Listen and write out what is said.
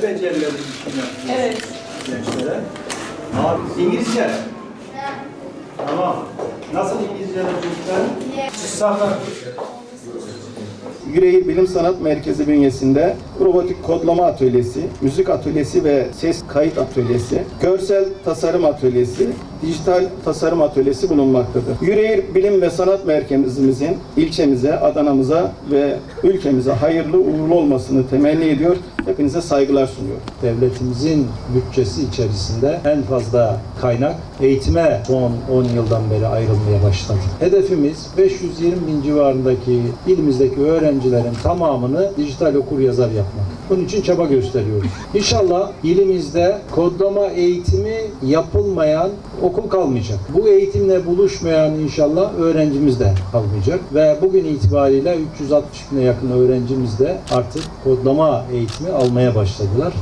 becerileri için yapıyoruz. Evet. Gençlere. Abi İngilizce. Tamam. Nasıl İngilizce çocuklar? Sağlar. Yüreğir Bilim Sanat Merkezi bünyesinde robotik kodlama atölyesi, müzik atölyesi ve ses kayıt atölyesi, görsel tasarım atölyesi, dijital tasarım atölyesi bulunmaktadır. Yüreğir Bilim ve Sanat Merkezimizin ilçemize, Adana'mıza ve ülkemize hayırlı uğurlu olmasını temenni ediyor. Hepinize saygılar sunuyorum. Devletimizin bütçesi içerisinde en fazla kaynak eğitime son 10 yıldan beri ayrılmaya başladı. Hedefimiz 520 bin civarındaki ilimizdeki öğrencilerin tamamını dijital okuryazar yapmak. Bunun için çaba gösteriyoruz. İnşallah ilimizde kodlama eğitimi yapılmayan okul kalmayacak. Bu eğitimle buluşmayan inşallah öğrencimiz de kalmayacak. Ve bugün itibariyle 360 bine yakın öğrencimiz de artık kodlama eğitimi almaya başladılar.